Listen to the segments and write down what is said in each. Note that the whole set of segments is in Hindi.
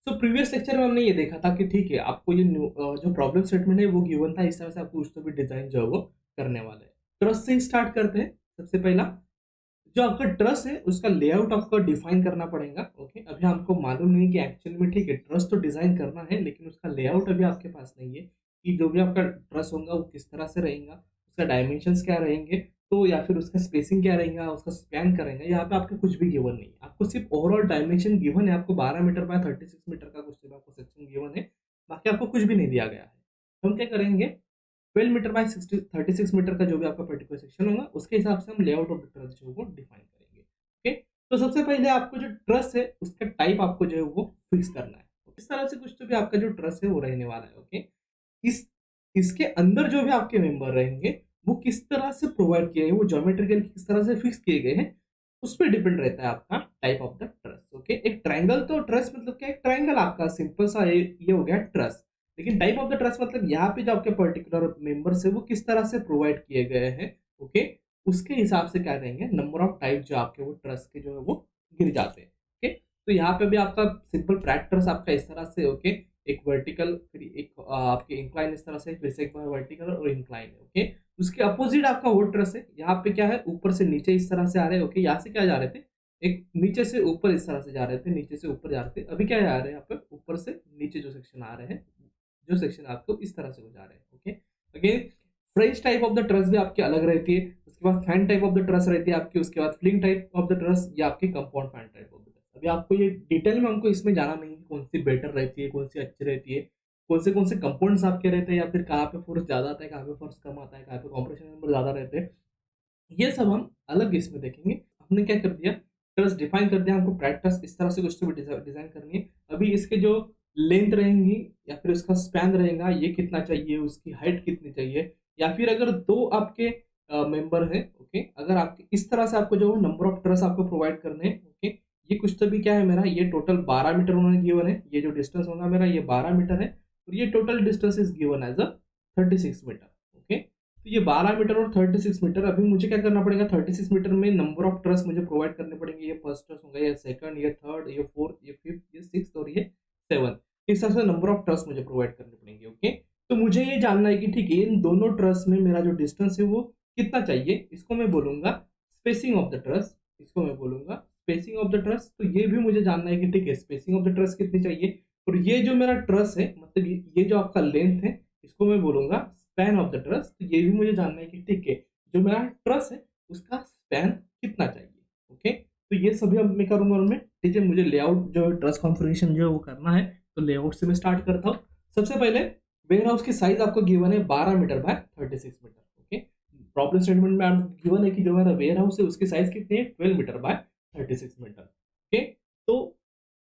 सो प्रीवियस लेक्चर में हमने ये देखा था कि ठीक है, आपको ये जो प्रॉब्लम स्टेटमेंट है वो गिवन था, इस तरह से आपको उस तो भी डिजाइन जो है वो करने वाला है। ट्रस्ट से ही स्टार्ट करते हैं। सबसे पहला जो आपका ट्रस्ट है उसका लेआउट आपको डिफाइन करना पड़ेगा। ओके, अभी हमको मालूम नहीं कि एक्चुअल में ठीक है ट्रस्ट तो डिजाइन करना है, लेकिन उसका लेआउट अभी आपके पास नहीं है कि जो भी आपका ट्रस्ट होगा वो किस तरह से रहेगा, उसका डायमेंशंस क्या रहेंगे, तो या फिर उसका स्पेसिंग क्या रहेगा, उसका स्पैन क्या रहेगा। यहाँ पे आपको कुछ भी गिवन नहीं है, आपको सिर्फ ओवरऑल डायमेंशन गिवन है। आपको 12 मीटर बाय 36 मीटर का कुछ आपको सेक्शन गिवन है, बाकी आपको कुछ भी नहीं दिया गया है। तो हम क्या करेंगे, 12 मीटर बाय 36 मीटर का जो भी आपका पर्टिकुलर सेक्शन होगा उसके हिसाब से हम लेआउट ऑफ द ट्रस जो है वो डिफाइन करेंगे। ओके, तो सबसे पहले आपको जो ट्रस है उसका टाइप आपको जो है वो फिक्स करना है। इस तरह से कुछ तो भी आपका जो ट्रस है वो रहने वाला है। ओके, इस इसके अंदर जो भी आपके मेंबर रहेंगे वो किस तरह से प्रोवाइड किए हैं, वो ज्योमेट्रिकल किस तरह से फिक्स किए गए हैं, उस पर डिपेंड रहता है आपका type of the truss. Okay, एक ट्रायंगल तो ट्रस मतलब क्या, एक ट्रायंगल आपका सिंपल सा ये हो गया ट्रस। लेकिन टाइप ऑफ द ट्रस्ट मतलब यहाँ पे जो आपके पर्टिकुलर मेंबर्स है वो किस तरह से प्रोवाइड किए गए हैं। ओके, उसके हिसाब से क्या करेंगे, नंबर ऑफ टाइप जो आपके वो ट्रस्ट के जो है वो गिर जाते हैं। ओके, तो यहाँ पे भी आपका सिंपल फ्लैट ट्रस्ट आपका इस तरह से। ओके, एक वर्टिकल फिर एक आपके इंक्लाइन इस तरह से, फिर से एक बार वर्टिकल और इंक्लाइन है। ओके, उसके अपोजिट आपका वो ट्रस्ट है, यहाँ पे क्या है, ऊपर से नीचे इस तरह से आ रहे हैं। ओके, यहाँ से क्या जा रहे थे, एक नीचे से ऊपर इस तरह से जा रहे थे, नीचे से ऊपर जा रहे थे। अभी क्या जा रहे हैं, यहाँ पे ऊपर से नीचे जो सेक्शन आ रहे हैं, जो सेक्शन आपको इस तरह से हो जा रहे हैं। Okay, again French type of the truss भी आपकी अलग रहती है, उसके बाद fan type of the truss रहती है आपकी, उसके बाद fink type of the truss या आपकी compound fan type of the truss. अभी आपको ये डिटेल में हमको इसमें जाना नहीं है कौन सी बेटर रहती है, कौन सी अच्छी रहती है, कौन से कंपाउंड्स आपके रहते हैं, या फिर कहाँ पे फोर्स ज्यादा आता है, कहाँ पे फोर्स कम आता है, कहाँ पे कॉम्प्रेशन नंबर ज्यादा रहते हैं, ये सब हम अलग इसमें देखेंगे। हमने क्या कर दिया, ट्रस डिफाइन कर दिया, हमको प्रैक्टिस इस तरह से कुछ तो भी डिजाइन करनी है। अभी इसके जो लेंथ रहेंगी या फिर उसका स्पैन रहेगा ये कितना चाहिए, उसकी हाइट कितनी चाहिए, या फिर अगर दो आपके मेंबर हैं, ओके, अगर आपके इस तरह से आपको जो नंबर ऑफ ट्रस आपको प्रोवाइड करने हैं। ओके, ये कुछ तो भी क्या है मेरा, ये टोटल 12 मीटर उन्होंने गिवन है, ये जो डिस्टेंस होगा मेरा ये 12 मीटर है, और ये total distance is given as a 36 metre. Okay, तो ये 12 मीटर और 36 मीटर, अभी मुझे क्या करना पड़ेगा, 36 मीटर में नंबर ऑफ ट्रस मुझे प्रोवाइड करने पड़ेंगे। ये फर्स्ट ट्रस होगा, ये सेकंड, ये थर्ड, ये फोर्थ, ये फिफ्थ, ये सिक्स और ये सेवन। इस तरह से नंबर ऑफ ट्रस मुझे प्रोवाइड करने पड़ेंगे। ओके, तो मुझे ये जानना है कि ठीक है इन दोनों ट्रस में मेरा जो डिस्टेंस है वो कितना चाहिए, इसको मैं बोलूंगा स्पेसिंग ऑफ द ट्रस। इसको मैं बोलूंगा स्पेसिंग ऑफ द ट्रस। तो ये भी मुझे जानना है कि ठीक है स्पेसिंग ऑफ द ट्रस कितनी चाहिए, और ये जो मेरा ट्रस है मतलब ये जो आपका लेंथ है, इसको मैं बोलूंगा स्पैन ऑफ द ट्रस। तो ये भी मुझे जानना है कि ठीक है जो मेरा ट्रस है उसका स्पैन कितना चाहिए। ओके, तो ये सभी अब मैं करूंगा और मैं, ठीक है, मुझे लेआउट जो ट्रस कॉन्फ़िगरेशन जो है वो करना है। तो लेआउट से मैं स्टार्ट करता हूँ। सबसे पहले वेयर हाउस की साइज आपको गिवन है 12 metre by 36 metre. Okay, problem statement में आपको गिवन है कि जो मेरा वेयर हाउस है उसकी साइज कितनी है, 12 मीटर बाय 36 मीटर। ओके, तो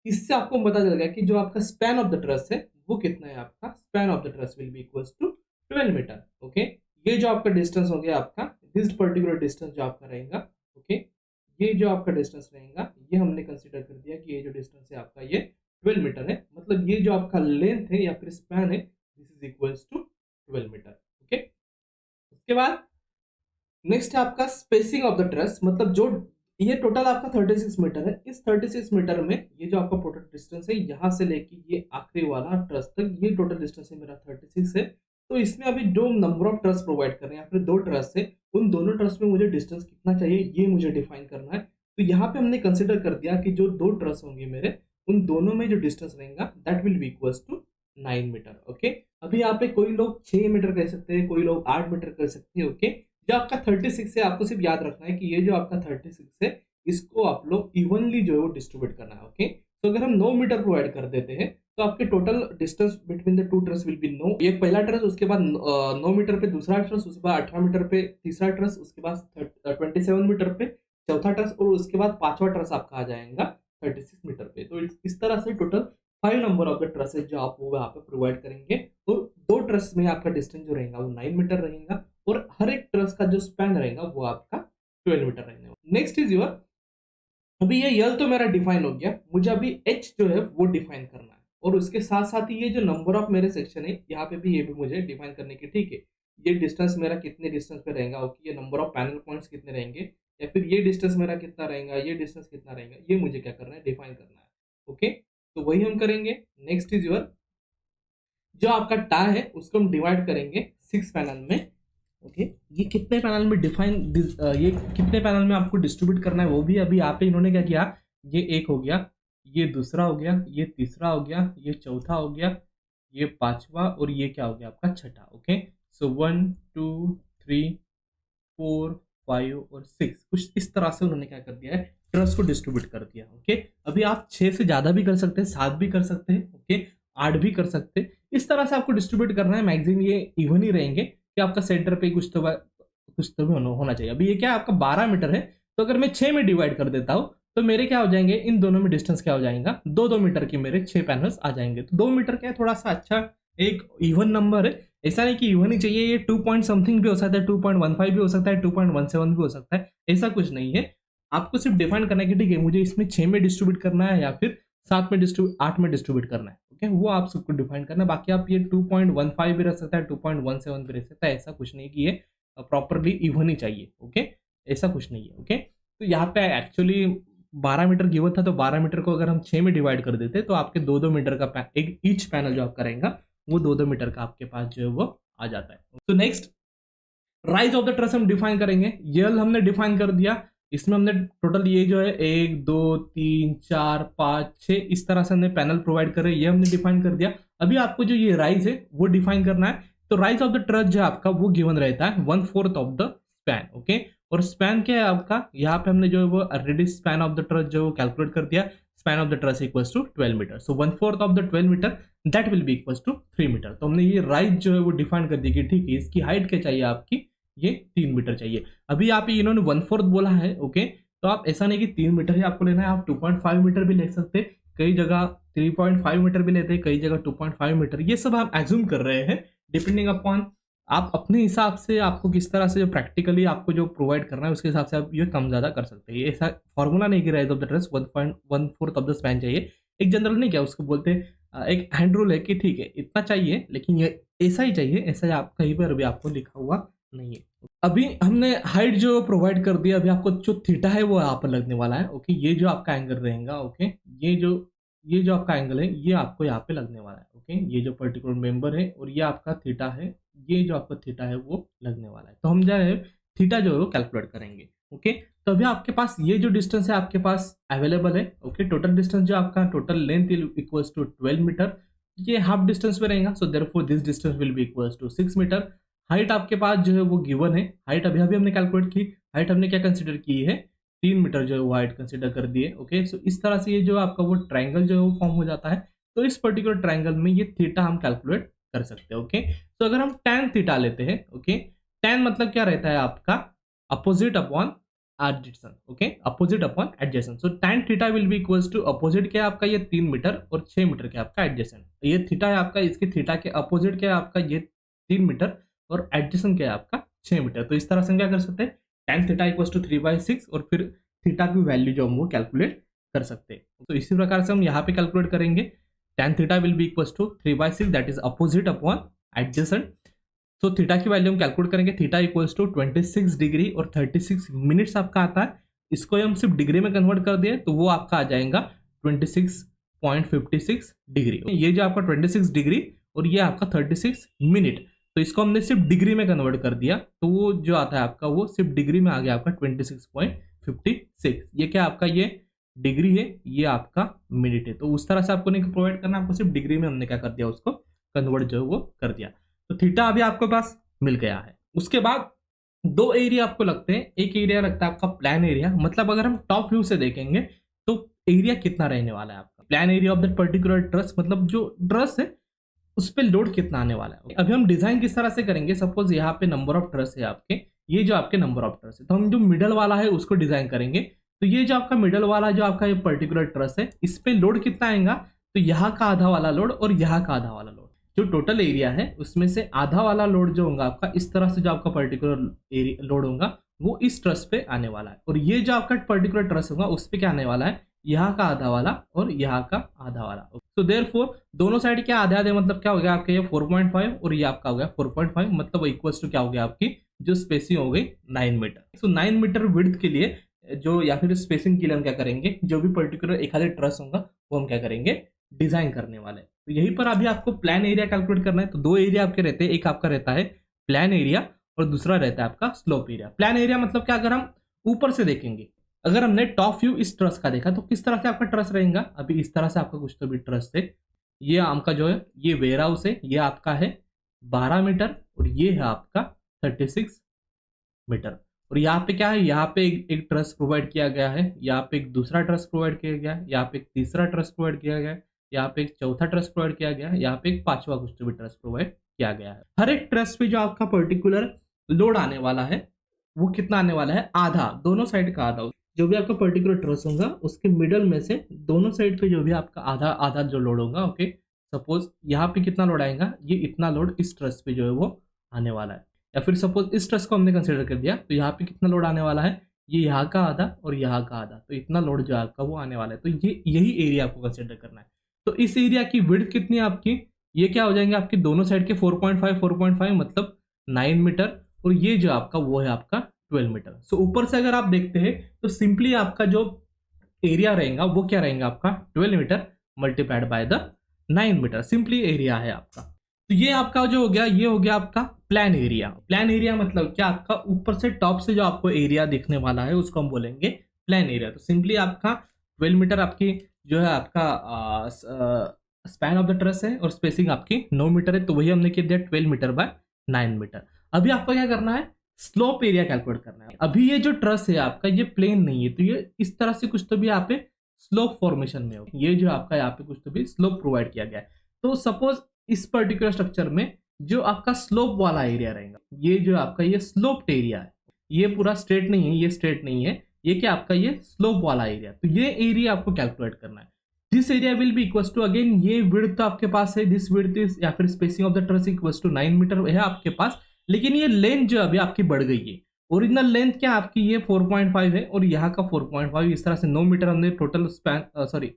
इससे आपको पता चल गया कि जो आपका स्पैन ऑफ द ट्रस है वो कितना है, आपका span of the truss will be equals to 12 metre. Okay, ये जो आपका डिस्टेंस हो गया आपका, दिस पर्टिकुलर डिस्टेंस जो आपका रहेगा। ओके, ये जो आपका डिस्टेंस रहेगा ये हमने कंसीडर कर दिया कि ये जो डिस्टेंस है आपका ये 12 मीटर है, मतलब ये जो आपका लेंथ है या फिर स्पैन है this is equals to 12 metre. Okay, उसके बाद नेक्स्ट है आपका स्पेसिंग ऑफ द ट्रस, मतलब जो ये टोटल आपका 36 मीटर है, इस 36 मीटर में ये जो आपका टोटल डिस्टेंस है यहाँ से लेके ये आखिरी वाला ट्रस तक, ये टोटल डिस्टेंस है मेरा 36 है। तो इसमें अभी जो नंबर ऑफ ट्रस प्रोवाइड कर रहे हैं या फिर दो ट्रस है, उन दोनों ट्रस में मुझे डिस्टेंस कितना चाहिए ये मुझे डिफाइन करना है। तो यहाँ पे हमने कंसिडर कर दिया कि जो दो ट्रस होंगे मेरे, उन दोनों में जो डिस्टेंस रहेगा that will be equals to 9 metre. Okay, अभी यहाँ पे कोई लोग 6 मीटर कह सकते हैं, कोई लोग 8 मीटर कह सकते हैं। ओके, जो आपका 36 है आपको सिर्फ याद रखना है कि ये जो आपका 36 है इसको आप लोग इवनली जो है वो डिस्ट्रीब्यूट करना है। ओके, तो अगर हम 9 मीटर प्रोवाइड कर देते हैं तो आपके total distance between the two truss will B 9, ये पहला ट्रस, उसके बाद 9 मीटर पे दूसरा ट्रस, उसके बाद 18 मीटर पे तीसरा ट्रस, उसके बाद 27 मीटर पे चौथा ट्रस, और उसके बाद पांचवा ट्रस आपका आ जाएगा 36 मीटर पे। तो इस तरह से total 5 number of the trusses जो आप वो यहाँ पे प्रोवाइड करेंगे। और दो ट्रस में आपका डिस्टेंस जो रहेगा वो 9 मीटर रहेगा, और हर एक ट्रस का जो स्पैन रहेगा वो आपका 12 मीटर रहने वाला। नेक्स्ट इज योर, अभी ये यल तो मेरा डिफाइन हो गया, मुझे अभी एच जो है वो डिफाइन करना है, और उसके साथ साथ ही ये जो नंबर ऑफ मेरे सेक्शन है यहाँ पे भी ये भी मुझे डिफाइन करने की, ठीक है, ये डिस्टेंस मेरा कितने डिस्टेंस पे रहेगा, ओके, ये नंबर ऑफ पैनल पॉइंट्स कितने रहेंगे, या फिर ये डिस्टेंस मेरा कितना रहेगा, ये डिस्टेंस कितना रहेगा, ये मुझे क्या करना है, डिफाइन करना है। ओके, तो वही हम करेंगे। नेक्स्ट इज योर, जो आपका टा है उसको हम डिवाइड करेंगे 6 पैनल में। ओके, ये कितने पैनल में ये कितने पैनल में आपको डिस्ट्रीब्यूट करना है वो भी अभी यहाँ पे इन्होंने क्या किया, ये एक हो गया, ये दूसरा हो गया, ये तीसरा हो गया, ये चौथा हो गया, ये पांचवा, और ये क्या हो गया आपका छठा। ओके, सो 1 2 3 4 5 और 6, कुछ इस तरह से उन्होंने क्या कर दिया है, ट्रस को डिस्ट्रीब्यूट कर दिया। ओके, अभी आप 6 से ज्यादा भी कर सकते हैं, 7 भी कर सकते हैं, ओके, 8 भी कर सकते हैं। इस तरह से आपको डिस्ट्रीब्यूट करना है। मैक्सिमम ये इवन ही रहेंगे कि आपका सेंटर पे कुछ तो भी होना चाहिए। अभी ये क्या है, आपका 12 मीटर है, तो अगर मैं 6 में डिवाइड कर देता हूँ तो मेरे क्या हो जाएंगे, इन दोनों में डिस्टेंस क्या हो जाएगा, 2-2 मीटर के मेरे 6 पैनल्स आ जाएंगे। तो 2 मीटर क्या है, थोड़ा सा अच्छा एक इवन नंबर है। ऐसा नहीं कि इवन ही चाहिए, ये 2 पॉइंट समथिंग भी हो सकता है, 2.15 भी हो सकता है, 2.17 भी हो सकता है, ऐसा कुछ नहीं है। आपको सिर्फ डिफाइन करना है कि ठीक है मुझे इसमें 6 में डिस्ट्रीब्यूट करना है या फिर 8 में डिस्ट्रीब्यूट करना है। ओके, वो आप सबको डिफाइन करना है। बाकी आप ये 2.15 भी रह सकता है, 2.17 भी रह सकता है, ऐसा कुछ नहीं कि ये प्रॉपरली इवन ही चाहिए। ओके, ऐसा कुछ नहीं है। ओके, तो यहाँ पे एक्चुअली 12 मीटर गिवन था, तो 12 मीटर को अगर हम 6 में डिवाइड कर देते तो आपके 2-2 मीटर का एक ईच पैनल जो आपका रहेगा वो 2-2 मीटर का आपके पास जो है वो आ जाता है। तो next, rise of the truss हम डिफाइन करेंगे। यल हमने डिफाइन कर दिया, इसमें हमने टोटल ये जो है 1 2 3 4 5 6 इस तरह से हमने पैनल प्रोवाइड करे, ये हमने डिफाइन कर दिया। अभी आपको जो ये राइज है वो डिफाइन करना है। तो राइज ऑफ द ट्रस जो है आपका वो गिवन रहता है 1/4 ऑफ द स्पैन। ओके, और स्पैन क्या है आपका, यहाँ पे हमने जो है वो already span of the truss जो कैलकुलेट कर दिया। Span of the truss equals to 12 metre, so 1/4 of the 12 metre that will be equals to 3 metre. तो हमने ये राइज जो है वो डिफाइन कर दी कि ठीक है इसकी हाइट क्या चाहिए आपकी, ये 3 मीटर चाहिए। अभी आप इन्होंने 1/4 बोला है। ओके, तो आप ऐसा नहीं कि 3 मीटर ही आपको लेना है, आप 2.5 मीटर भी ले सकते हैं, कई जगह 3.5 मीटर भी लेते हैं, कई जगह 2.5 मीटर, ये सब आप एज्यूम कर रहे हैं डिपेंडिंग अपॉन आप अपने हिसाब से आपको किस तरह से जो प्रैक्टिकली आपको जो प्रोवाइड करना है उसके हिसाब से आप ये कम ज्यादा कर सकते हैं। ये ऐसा फॉर्मूला नहीं कि rise of the truss 1/4 of the span चाहिए, एक जनरल नहीं क्या उसको बोलते हैं, एक हैंड रूल है कि ठीक है इतना चाहिए, लेकिन ये ऐसा ही चाहिए, ऐसा आप कहीं पर भी आपको लिखा हुआ नहीं है। अभी हमने हाइट जो प्रोवाइड कर दिया, अभी आपको जो थीटा है वो यहाँ पर लगने वाला है। ओके, ये जो आपका एंगल रहेगा, ओके, ये जो आपका एंगल है ये आपको यहाँ पे लगने वाला है। ओके, ये जो पर्टिकुलर मेंबर है और ये आपका थीटा है, ये जो आपका थीटा है वो लगने वाला है। तो हम जो है थीटा जो है वो कैलकुलेट करेंगे। ओके, तो अभी आपके पास ये जो डिस्टेंस है आपके पास अवेलेबल है। ओके, टोटल डिस्टेंस जो आपका total length equals to 12 metre, ये हाफ डिस्टेंस में रहेगा, so therefore this distance will be equals to 6 metre. Height आपके पास जो है वो गिवन है, हाइट अभी अभी हमने कैलकुलेट की, हाइट हमने क्या कंसिडर की है, 3 मीटर जो है वो हाइट कंसिडर कर दिए। ओके, सो इस तरह से ये जो आपका वो ट्राइंगल जो है वो फॉर्म हो जाता है। तो इस पर्टिकुलर ट्राइंगल में ये थीटा हम कैलकुलेट कर सकते हैं। ओके, तो अगर हम tan थीटा लेते हैं, ओके, tan मतलब क्या रहता है आपका opposite upon adjacent. Okay, opposite upon adjacent, so tan theta will be equals to opposite क्या है आपका ये 3 मीटर और 6 मीटर के आपका एडजेसेंट, ये थीटा है आपका, इसके थीटा के अपोजिट क्या है आपका ये 3 मीटर और एडजेसेंट क्या है आपका 6 मीटर। तो इस तरह से हम क्या कर सकते हैं, tan थीटा इक्वल्स टू 3/6 और फिर थीटा की वैल्यू जो हम वो कैलकुलेट कर सकते हैं। तो इसी प्रकार से हम यहाँ पे कैलकुलेट करेंगे, tan theta will be equals to 3/6 that is opposite upon adjacent. तो थीटा की वैल्यू हम कैलकुलेट करेंगे, थीटा इक्वल्स टू 26 डिग्री और 36 मिनट्स आपका आता है। इसको हम सिर्फ डिग्री में कन्वर्ट कर दिए तो वो आपका आ जाएगा 26.56 डिग्री। ये जो आपका 26 डिग्री और ये आपका 36 मिनट, तो इसको हमने सिर्फ डिग्री में कन्वर्ट कर दिया तो वो जो आता है आपका वो सिर्फ डिग्री में आ गया आपका 26.56। ये क्या आपका ये डिग्री है, ये आपका मिनट है। तो उस तरह से आपको नहीं प्रोवाइड करना, आपको सिर्फ डिग्री में हमने क्या कर दिया उसको कन्वर्ट जो है वो कर दिया। तो थीटा अभी आपके पास मिल गया है। उसके बाद 2 एरिया आपको लगते हैं, एक एरिया लगता है आपका प्लान एरिया, मतलब अगर हम टॉप व्यू से देखेंगे तो एरिया कितना रहने वाला है आपका, plan area of that particular truss, मतलब जो ट्रस है उस पर लोड कितना आने वाला है। अभी हम डिजाइन किस तरह से करेंगे, सपोज यहाँ पे नंबर ऑफ ट्रस है आपके, ये जो आपके नंबर ऑफ ट्रस है, तो हम जो मिडल वाला है उसको डिजाइन करेंगे। तो ये जो आपका मिडल वाला जो आपका ये पर्टिकुलर ट्रस है इस पे लोड कितना आएगा, तो यहाँ का आधा वाला लोड और यहाँ का आधा वाला लोड, जो टोटल एरिया है उसमें से आधा वाला लोड जो होगा आपका इस तरह से जो आपका पर्टिकुलर एरिया लोड होगा वो इस ट्रस पे आने वाला है, और ये जो आपका पर्टिकुलर ट्रस होगा उस पे क्या आने वाला है, यहाँ का आधा वाला और यहाँ का आधा वाला। तो देयरफॉर दोनों साइड क्या आधे आधे, मतलब क्या हो गया आपका ये 4.5 और ये आपका हो गया 4.5, मतलब इक्वल्स टू क्या हो गया आपकी जो स्पेसिंग हो गई 9 मीटर। सो 9 मीटर विड्थ के लिए जो या फिर स्पेसिंग के लिए हम क्या करेंगे, जो भी पर्टिकुलर एक आधे ट्रस होगा वो हम क्या करेंगे डिजाइन करने वाले हैं। तो यहीं पर अभी आपको प्लान एरिया कैलकुलेट करना है। तो दो एरिया आपके रहते हैं, एक आपका रहता है प्लान एरिया और दूसरा रहता है आपका स्लोप एरिया। प्लान एरिया मतलब क्या, अगर हम ऊपर से देखेंगे, अगर हमने टॉप व्यू इस ट्रस का देखा तो किस तरह से आपका ट्रस रहेगा, अभी इस तरह से आपका कुछ तो भी ट्रस है। ये आपका जो है ये वेयर हाउस है, ये आपका है 12 मीटर और ये है आपका 36 मीटर। और यहाँ पे क्या है, यहाँ पे एक ट्रस प्रोवाइड किया गया है, यहाँ पे एक दूसरा ट्रस प्रोवाइड किया गया है, यहाँ पे एक तीसरा ट्रस प्रोवाइड किया गया है, यहाँ पे एक चौथा ट्रस प्रोवाइड किया गया है, यहाँ पे एक पांचवा कुछ तो भी ट्रस प्रोवाइड किया गया है। हर एक ट्रस पे जो आपका पर्टिकुलर लोड आने वाला है वो कितना आने वाला है, आधा, दोनों साइड का आधा। जो भी आपका पर्टिकुलर ट्रस होगा उसके मिडल में से दोनों साइड पे जो भी आपका आधा आधा जो लोड होगा, ओके, सपोज यहाँ पे कितना लोड आएगा, ये इतना लोड इस ट्रस पे जो है वो आने वाला है। या फिर सपोज इस ट्रस को हमने कंसिडर कर दिया तो यहाँ पे कितना लोड आने वाला है, ये यहाँ का आधा और यहाँ का आधा, तो इतना लोड जो आपका वो आने वाला है। तो ये यही एरिया आपको कंसिडर करना है। तो इस एरिया की विड्थ कितनी है आपकी, ये क्या हो जाएंगे आपकी दोनों साइड के 4.5 मतलब 9 मीटर, और ये जो आपका वो है आपका 12 मीटर। सो ऊपर से अगर आप देखते हैं तो सिंपली आपका जो एरिया रहेगा वो क्या रहेगा आपका 12 metre multiplied by the 9 metre, simply area है आपका। तो ये आपका जो हो गया, ये हो गया आपका प्लान एरिया। प्लान एरिया मतलब क्या, आपका ऊपर से टॉप से जो आपको एरिया दिखने वाला है उसको हम बोलेंगे प्लान एरिया। तो सिंपली आपका 12 मीटर आपकी जो है आपका स्पैन ऑफ द ट्रस है और स्पेसिंग आपकी 9 मीटर है, तो वही हमने कह दिया 12 मीटर बाय 9 मीटर। अभी आपको क्या करना है, स्लोप एरिया कैलकुलेट करना है। अभी ये जो ट्रस है आपका ये प्लेन नहीं है, तो ये इस तरह से कुछ तो भी यहाँ पे स्लोप फॉर्मेशन में हो, ये जो आपका यहाँ पे कुछ तो भी स्लोप प्रोवाइड किया गया है। तो सपोज इस पर्टिकुलर स्ट्रक्चर में जो आपका स्लोप वाला एरिया रहेगा, ये जो आपका ये स्लोप्ड एरिया है, ये पूरा स्ट्रेट नहीं है, ये स्ट्रेट नहीं है, ये क्या आपका ये स्लोप वाला एरिया। तो ये एरिया आपको कैलकुलेट करना है। This area will be equal to, again ये विड्थ तो आपके पास है, दिस विड्थ इज या फिर spacing of the truss equal to 9 metre है आपके पास, लेकिन ये लेंथ जो अभी आपकी बढ़ गई है। ओरिजिनल लेंथ क्या आपकी ये 4.5 है और यहाँ का 4.5, इस तरह से 9 मीटर हमने टोटल स्पैन, सॉरी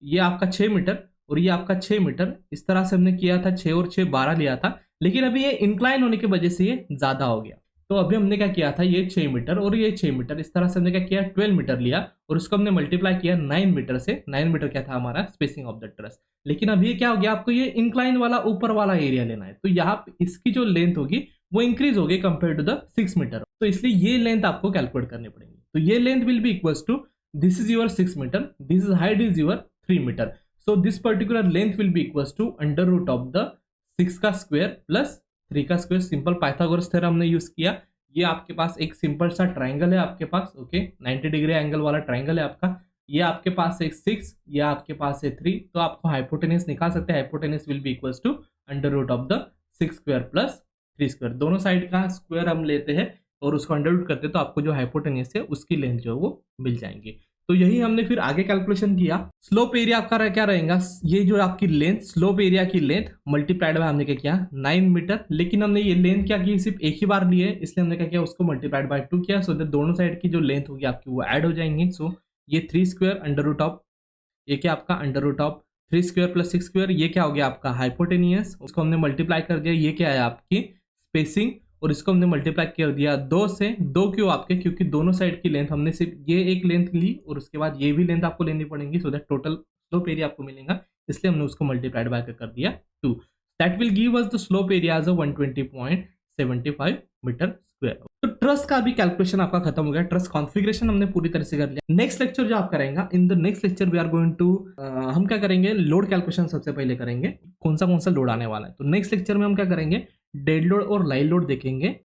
ये आपका 6 मीटर और ये आपका 6 मीटर, इस तरह से हमने किया था, 6 और 6 12 लिया था, लेकिन अभी ये इंक्लाइन होने की वजह से ये ज्यादा हो गया। तो अभी हमने क्या किया था, ये 6 मीटर और ये 6 मीटर, इस तरह से हमने क्या किया 12 मीटर लिया और उसको हमने मल्टीप्लाई किया 9 मीटर से। 9 मीटर क्या था हमारा स्पेसिंग ऑफ द ट्रस। लेकिन अब ये क्या हो गया, आपको ये इंक्लाइन वाला ऊपर वाला एरिया लेना है, तो यहाँ इसकी जो लेंथ होगी वो इंक्रीज हो गई कंपेयर टू द 6 मीटर, तो इसलिए ये लेंथ आपको कैलकुलेट करनी पड़ेगी। तो ये length will be equals to, this is your 6 metre, this is height is your 3 metre, so this particular length will be equals to under root of the 6 का स्क्वायर प्लस 3 का स्क्वायर। सिंपल पाइथागोरस थ्योरम हमने यूज किया। ये आपके पास एक सिंपल सा ट्राइंगल है आपके पास, ओके, 90 डिग्री एंगल वाला ट्राइंगल है आपका। ये आपके पास है 6, ये आपके पास है 3, तो आपको हाइपोटेनस निकाल सकते हैं। Hypotenuse will be equals to under root of the 6 square plus 3 square, दोनों साइड का स्क्वायर हम लेते हैं और उसको अंडर रूट करते हैं, तो आपको जो हाइपोटेनस है उसकी लेंथ जो है वो मिल जाएंगे। तो यही हमने फिर आगे कैलकुलेशन किया। स्लोप एरिया आपका क्या रहेगा, ये जो आपकी लेंथ, स्लोप एरिया की लेंथ मल्टीप्लाइड बाय हमने क्या किया 9 मीटर, लेकिन हमने ये लेंथ क्या की सिर्फ एक ही बार ली है, इसलिए हमने क्या किया उसको मल्टीप्लाइड बाय 2 किया, सो दैट दोनों साइड की जो लेंथ होगी आपकी वो ऐड हो जाएंगी। सो ये 3 स्क्वायर अंडर रूट ऑफ, ये क्या आपका under root of 3 square plus 6 square, ये क्या हो गया आपका हाइपोटेनियस, उसको हमने मल्टीप्लाई कर दिया, ये क्या है आपकी स्पेसिंग, और इसको हमने मल्टीप्लाई कर दिया 2 से। 2 क्यों आपके, क्योंकि दोनों साइड की लेंथ हमने सिर्फ ये एक लेंथ ली और उसके बाद ये भी लेंथ आपको लेनी पड़ेगी, so that total slope area आपको मिलेगा, इसलिए हमने उसको मल्टीप्लाइड बाय कर दिया 2। That will give us the slope area as 120.75 metre square. तो ट्रस का भी कैलकुलेशन आपका खत्म हो गया, ट्रस कॉन्फ़िगरेशन हमने पूरी तरह से कर लिया। नेक्स्ट लेक्चर जो आप करेंगे, in the next lecture we are going to, हम क्या करेंगे, लोड कैलकुलेशन सबसे पहले करेंगे, कौन सा लोड आने वाला है। तो नेक्स्ट लेक्चर में हम क्या करेंगे, डेड लोड और लाइव लोड देखेंगे।